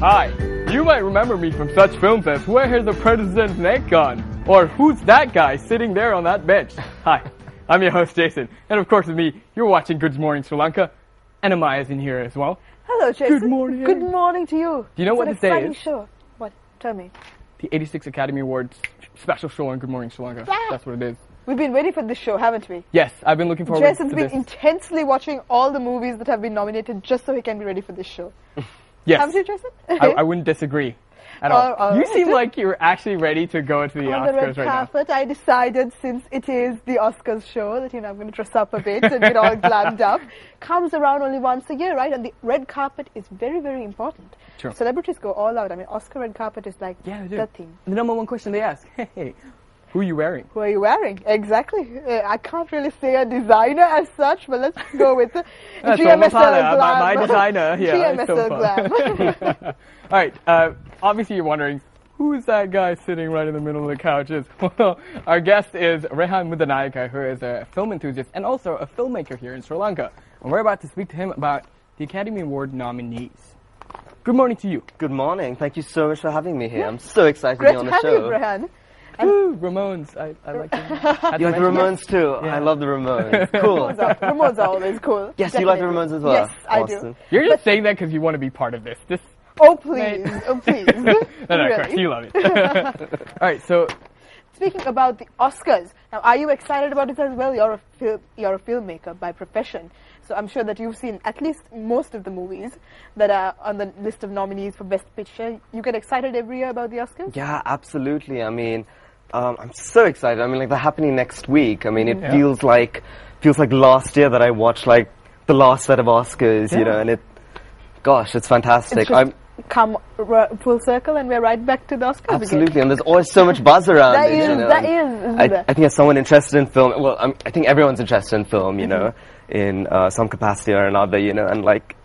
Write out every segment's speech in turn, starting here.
Hi, you might remember me from such films as Where Has the President's Neck Gone? Or Who's That Guy Sitting There on That Bench? Hi, I'm your host Jason, and of course with me, you're watching Good Morning Sri Lanka, and Amaya's in here as well. Hello Jason. Good morning. Good morning to you. Do you know what this day is? Show. What? Tell me. The 86th Academy Awards special show on Good Morning Sri Lanka. Yeah. That's what it is. We've been waiting for this show, haven't we? Yes, I've been looking forward to this. Jason's been intensely watching all the movies that have been nominated just so he can be ready for this show. Yes. Haven't you, Jason? I wouldn't disagree at all. You seem like you're actually ready to go to the on Oscars the red carpet, I decided since it is the Oscars show that, I'm going to dress up a bit and get all glammed up. Comes around only once a year, right? And the red carpet is very, very important. Sure. Celebrities go all out. I mean, Oscar red carpet is like the thing. The number one question they ask, hey, who are you wearing? Who are you wearing? Exactly. I can't really say a designer as such, but let's go with GMSL glam. My designer, yeah. GMSL glam. All right. Obviously, you're wondering, who's that guy sitting right in the middle of the couches? Well, our guest is Rehan Mudannayake, who is a film enthusiast and also a filmmaker here in Sri Lanka. And we're about to speak to him about the Academy Award nominees. Good morning to you. Good morning. Thank you so much for having me here. I'm so excited Great to be on to the have show. you, Rehan. Woo, Ramones. I like them. You like the Ramones too? Yeah. I love the Ramones. Cool. Ramones are always cool. Yes, Definitely. you like the Ramones as well? Yes, I awesome. do. You're just saying that because you want to be part of this. Oh, please. Oh, please. No, really? of course, you love it. All right, so... Speaking about the Oscars, now are you excited about it as well? You're a filmmaker by profession, so I'm sure that you've seen at least most of the movies that are on the list of nominees for Best Picture. You get excited every year about the Oscars? Yeah, absolutely. I mean, I'm so excited. I mean, like, they're happening next week. I mean, it feels like last year that I watched, like, the last set of Oscars, and gosh, it's fantastic. Come full circle and we're right back to the Oscars Absolutely, again. and there's always so much buzz around That it. is. I think as someone interested in film, well, I think everyone's interested in film, in some capacity or another, and like,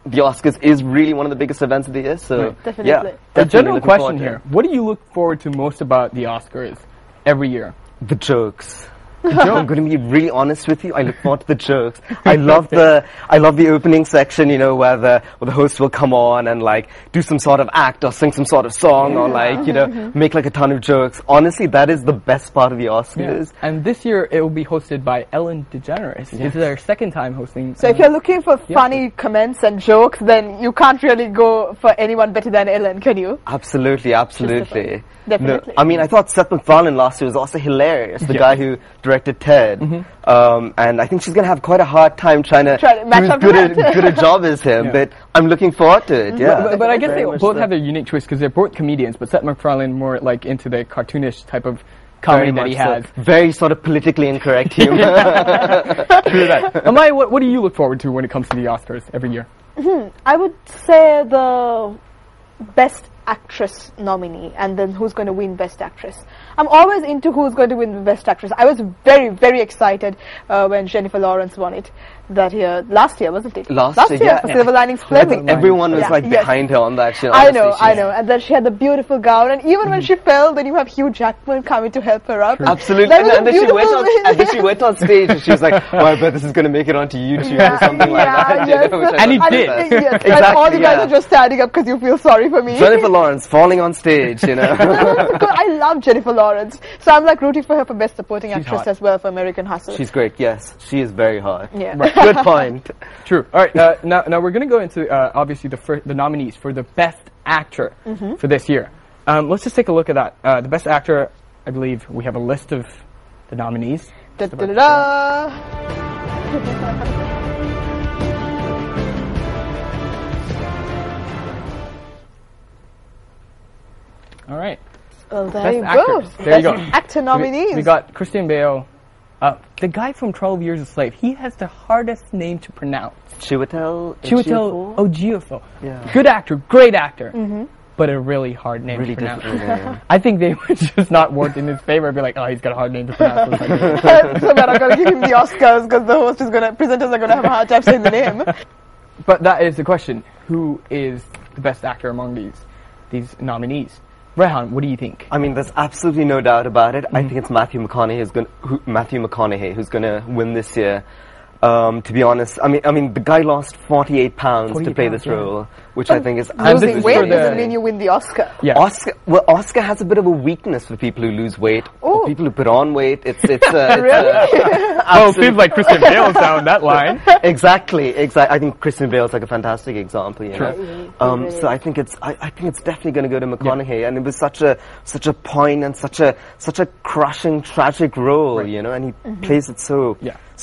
the Oscars is really one of the biggest events of the year, so Definitely. yeah. A general question here, what do you look forward to most about the Oscars every year? The jokes. I'm going to be really honest with you. I look forward to the jokes. I love the opening section, where the host will come on and like do some sort of act or sing some sort of song or like, make like a ton of jokes. Honestly, that is the best part of the Oscars. Yeah. And this year it will be hosted by Ellen DeGeneres. Yes. This is our second time hosting. So if you're looking for funny comments and jokes, then you can't really go for anyone better than Ellen, can you? Absolutely. Definitely. No, I mean, I thought Seth MacFarlane last year was also hilarious. The guy who directed Ted, and I think she's going to have quite a hard time trying to do as good a job as him. But I'm looking forward to it. Yeah, but I guess they both have their unique twist because they're both comedians. But Seth MacFarlane more like into the cartoonish type of comedy that he has. Very sort of politically incorrect humor. True that. Amaya, what do you look forward to when it comes to the Oscars every year? I would say the Best Actress nominee, and then who's going to win Best Actress. I'm always into who's going to win the Best Actress. I was very, very excited when Jennifer Lawrence won it last year, wasn't it? Last year for Silver Linings Playbook. Everyone was behind her on that. I know. And then she had the beautiful gown, and even when she fell, then you have Hugh Jackman coming to help her up. Absolutely. And then she went on stage and she was like, "Oh, I bet this is going to make it onto YouTube or something like that." Yes. And it did. Yes. Exactly. And all you guys are just standing up because you feel sorry for me. Jennifer Lawrence falling on stage, I love Jennifer Lawrence, so I'm like rooting for her for Best Supporting Actress as well for American Hustle. She's great. Yes, she is very hot. Yeah. Right. Good point. True. All right. Now we're going to go into obviously the nominees for the Best Actor for this year. Let's just take a look at that. The Best Actor, I believe we have a list of the nominees. Da, da, da, da. All right. Well, there Best you actors. go. There you go. Actor nominees. We got Christian Bale. The guy from 12 Years a Slave. He has the hardest name to pronounce. Chiwetel Ejiofor. Yeah. Good actor, great actor, but a really hard name to pronounce. Name. I think they would just not work in his favor and be like, oh, he's got a hard name to pronounce. So we're not going to give him the Oscars because the presenters are going to have a hard time saying the name. But that is the question. Who is the best actor among these nominees? Rehan, what do you think? I mean, there's absolutely no doubt about it. I think it's Matthew McConaughey who's going to win this year. To be honest, I mean, the guy lost 48 pounds to 48 play pounds, this role, which I think is Losing weight for the- doesn't mean you win the Oscar. Yeah. Oscar has a bit of a weakness for people who lose weight, Oh. or people who put on weight. It's Oh, it seems like Christian Bale's down that line. exactly. I think Christian Bale's like a fantastic example, you know. Really. So I think it's definitely going to go to McConaughey, and it was such a poignant, such a crushing, tragic role, Right. you know, and he plays it so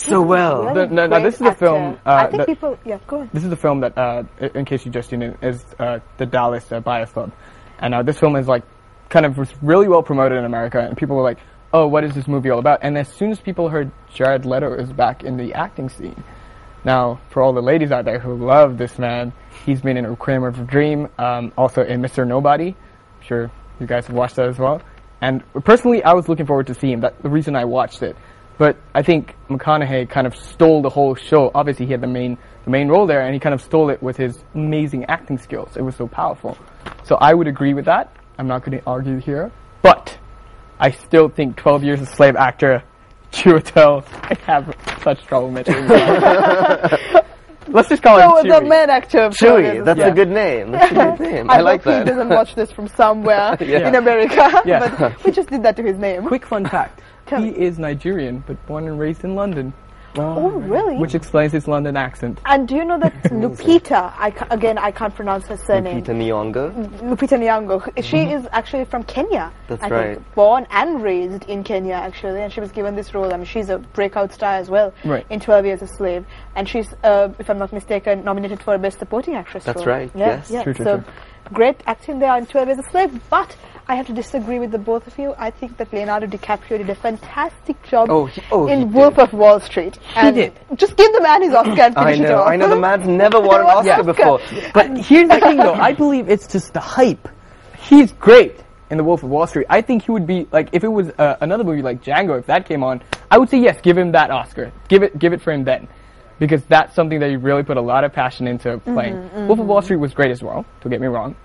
well. Really No, great this is a actor. film, I think that- people. Yeah, go on. This is the film that, in case you just seen it, is the Dallas Buyers Club. And this film is like kind of was really well promoted in America, and people were like, oh, what is this movie all about? And as soon as people heard Jared Leto is back in the acting scene, now, for all the ladies out there who love this man, he's been in Requiem of a Dream, also in Mr. Nobody. I'm sure you guys have watched that as well. And personally, I was looking forward to seeing him. That's the reason I watched it. But I think McConaughey kind of stole the whole show. Obviously, he had the main role there, and he kind of stole it with his amazing acting skills. It was so powerful. So I would agree with that. I'm not going to argue here. But I still think 12 Years a Slave actor Chiwetel, I have such trouble mentioning that. Let's just call him The Chewie. main actor of Chewie, that's Yeah. a good name. That's a good name. I like hope that. he doesn't watch this from somewhere Yeah. in America. Yeah. But we just did that to his name. Quick fun fact. Tell He me. is Nigerian, but born and raised in London, Oh, really? which explains his London accent. And do you know that Lupita, I can't pronounce her surname. Lupita Nyong'o. Lupita Nyong'o. She is actually from Kenya. That's I right. think, born and raised in Kenya, actually, and she was given this role. I mean, she's a breakout star as well Right. in 12 Years a Slave, and she's, if I'm not mistaken, nominated for Best Supporting Actress. That's role. right, Yeah, yes. yeah. True, true, so true. great acting there in 12 Years a Slave, but I have to disagree with the both of you. I think that Leonardo DiCaprio did a fantastic job He in did. Wolf of Wall Street. And did. Just give the man his Oscar and finish it off. I know. The man's never won an Oscar Oscar. before. But here's the thing, though. I believe it's just the hype. He's great in The Wolf of Wall Street. I think he would be, like, if it was another movie like Django, if that came on, I would say yes, give him that Oscar. Give it for him then. Because that's something that he really put a lot of passion into playing. Wolf of Wall Street was great as well, don't get me wrong.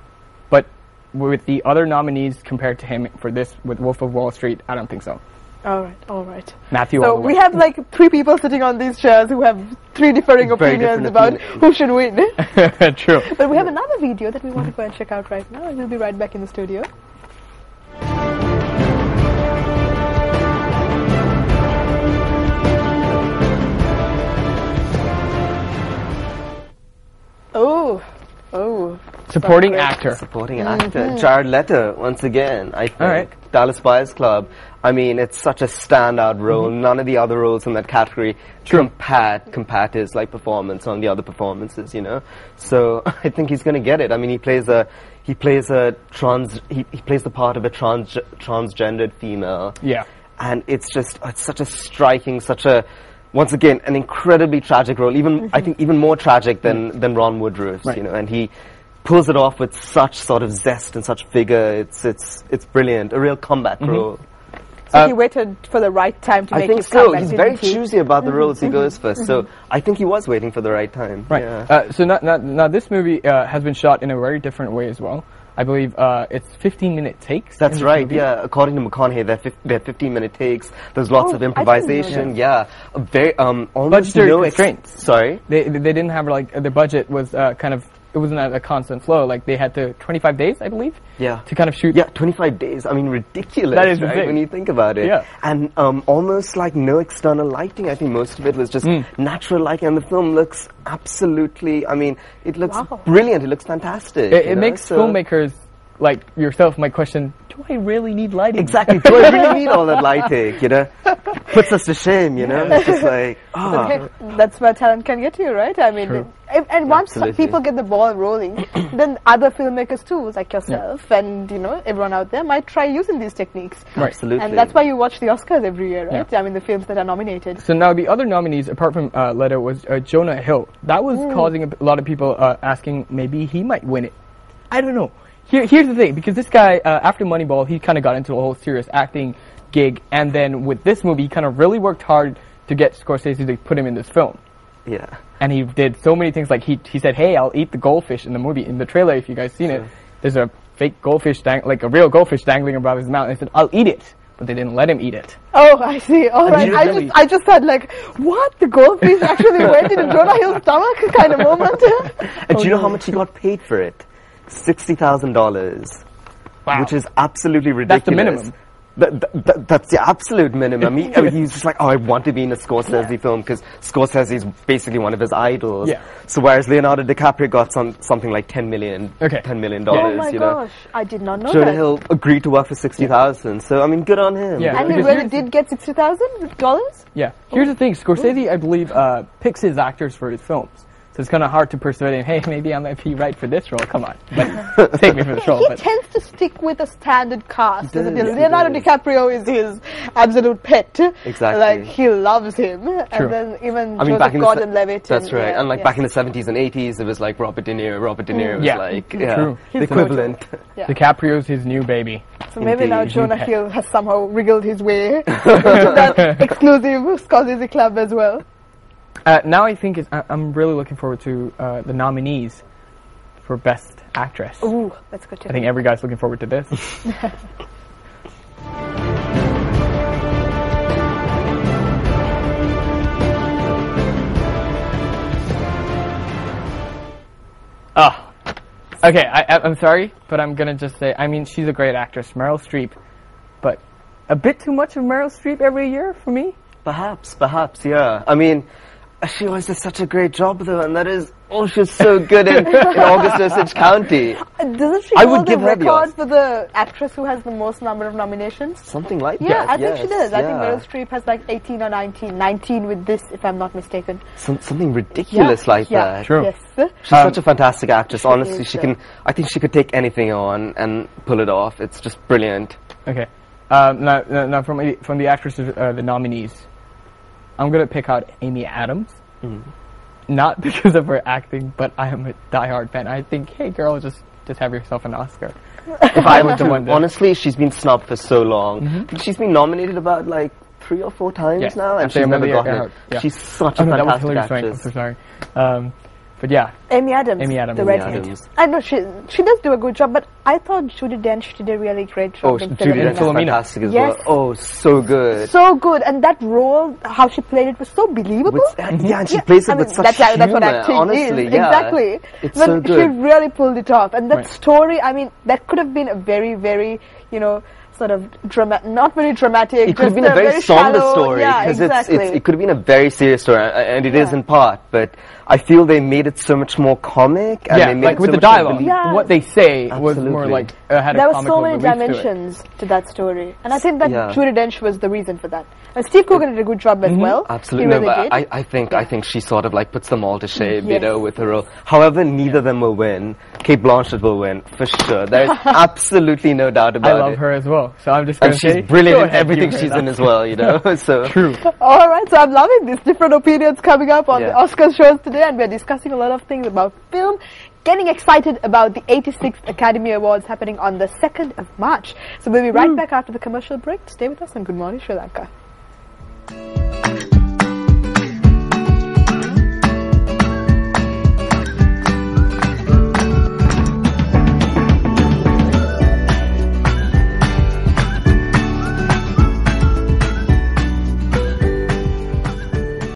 But with the other nominees compared to him for this, with Wolf of Wall Street, I don't think so. All right. Matthew So all the way. we have like three people sitting on these chairs who have three differing Very opinions different about opinions. who should win. True. But we have another video that we want to go and check out right now, and we'll be right back in the studio. Oh. Supporting Great. actor. Supporting actor. Jared Leto, once again, I think. All right. Dallas Buyers Club. I mean, it's such a standout role. None of the other roles in that category compat his like performance on the other performances, you know. So I think he's going to get it. I mean, he plays the part of a transgendered female. Yeah. And it's such a striking, once again, an incredibly tragic role. Even I think even more tragic than Ron Woodruff's, Right. you know. And he pulls it off with such sort of zest and such vigor. It's brilliant. A real comeback role. So he waited for the right time to I make think his so. comeback, He's didn't very he? choosy about the roles he goes for. So I think he was waiting for the right time. Right. Yeah. So now this movie has been shot in a very different way as well. I believe it's 15-minute takes. That's in this right, movie. yeah. According to McConaughey, they're 15-minute takes. There's lots of I didn't know improvisation. that. Yeah. Almost Budgetary no constraints. Sorry? They didn't have like the budget was it wasn't at a constant flow. Like they had to 25 days, I believe. Yeah. To kind of shoot. Yeah, 25 days. I mean, ridiculous, That is right, insane. when you think about it. Yeah. And almost like no external lighting. I think most of it was just natural lighting. And the film looks absolutely, I mean, it looks brilliant. It looks fantastic. you It know? makes So- filmmakers like yourself might question, do I really need lighting? Exactly. Do I really need all that lighting, you know? Puts us to shame, you know? It's just like, But hey, that's where talent can get you, right? I mean, True. and once Absolutely. people get the ball rolling, then other filmmakers too, like yourself and everyone out there, might try using these techniques. Right. Absolutely. And that's why you watch the Oscars every year, right? Yeah. I mean, the films that are nominated. So now the other nominees, apart from Leto, was Jonah Hill. That was causing a lot of people asking maybe he might win it. I don't know. Here's the thing, because this guy, after Moneyball, he kind of got into a whole serious acting gig, and then with this movie, he kind of really worked hard to get Scorsese to put him in this film. Yeah. And he did so many things, like he said, hey, I'll eat the goldfish in the movie. In the trailer, if you guys seen it, there's a fake goldfish, like a real goldfish dangling above his mouth, and he said, I'll eat it but they didn't let him eat it. Oh, I see. All right. really- I just thought like, what? The goldfish actually went into Jonah Hill's stomach kind of moment. And do you know how much he got paid for it? $60,000. Wow. Which is absolutely ridiculous. That's the minimum. That's the absolute minimum. He's just like, oh, I want to be in a Scorsese film because Scorsese is basically one of his idols. Yeah. So whereas Leonardo DiCaprio got something like $10 million. Okay. $10 million. Oh my you know. gosh, I did not know Jonah that. Hill agreed to work for $60,000. So I mean, good on him. Yeah. And he Because really did get $60,000? Yeah. Here's the thing. Scorsese, I believe, picks his actors for his films. So it's kind of hard to persuade him, hey, maybe I might be right for this role. Come on. But take me for this role. He But tends to stick with a standard cast. He does, Isn't he? he Leonardo does. DiCaprio is his absolute pet. Exactly. Like, he loves him. True. And then even I mean, Joseph back in the Gordon-Levitt. that's right. yeah, And like yeah. back in the 70s and 80s, it was like Robert De Niro. Robert De Niro was Yeah. like True. the He's equivalent. Yeah. DiCaprio's his new baby. So maybe now Indeed. Jonah Hill has somehow wriggled his way into that exclusive Scorsese club as well. Now I think I'm really looking forward to the nominees for Best Actress. Ooh, that's good to I think every guy's looking forward to this. Oh, okay. I'm sorry, but I'm gonna just say. I mean, she's a great actress, Meryl Streep, but a bit too much of Meryl Streep every year for me. Perhaps, yeah. I mean, she always does such a great job though, and that is, oh, she's so good in August Osage County. Doesn't she I hold would the give her the record Oscar. for the actress who has the most number of nominations? Something like Yeah, that. I think she does. I think yeah. Meryl Streep has like 18 or 19. 19 with this, if I'm not mistaken. Something ridiculous like yeah. that. True. Yes. She's such a fantastic actress. Honestly, is, she can. I think she could take anything on and pull it off. It's just brilliant. Okay. Now from the actresses, the nominees, I'm gonna pick out Amy Adams. Not because of her acting, but I am a diehard fan. I think, hey girl, just have yourself an Oscar. If I were the one to, that- honestly, she's been snubbed for so long. She's been nominated about like 3 or 4 times Yeah, now, and after she's never Amelia gotten Earhart, it. yeah. She's such Oh, a no, that was fantastic Hilary Swank. I'm actress. so sorry. But yeah, Amy Adams. Amy Adams. The Amy redhead. Adams. I know she does do a good job, but I thought Judi Dench did a really great job. Oh, in Judy Philomena. Dench is Philomena. fantastic as Yes. well. Oh, so good. So good, and that role, how she played it was so believable. Yeah, and she plays it I mean, with such that's what humor, acting honestly, is. yeah. Exactly. It's But so she good. really pulled it off. And that Right. story, I mean, that could have been a very, very, sort of not very dramatic. It could have just been a very somber shallow, story Yeah, because exactly. it could have been a very serious story, and it is Yeah. in part. But I feel they made it so much more comic, and yeah, they made like it with so the much more dialogue, Yeah. what they say was more Absolutely. like had There a were comical so many relief to it. dimensions to that story, and I think that Yeah. Judi Dench was the reason for that. And Steve Coogan did a good job as well. Absolutely, he really no, did. but I think she sort of like puts them all to shame, Yes. with her role. However, neither of them will win. Kate Blanchett will win for sure. There's absolutely no doubt I about love it. her as well, so I'm just gonna And she's say, brilliant go in ahead, everything give her she's an in as well, So True. All right, so I'm loving these different opinions coming up on Yeah. the Oscar shows today, and we're discussing a lot of things about film. Getting excited about the 86th Academy Awards happening on the 2nd of March. So we'll be right back after the commercial break. Stay with us on Good Morning Sri Lanka.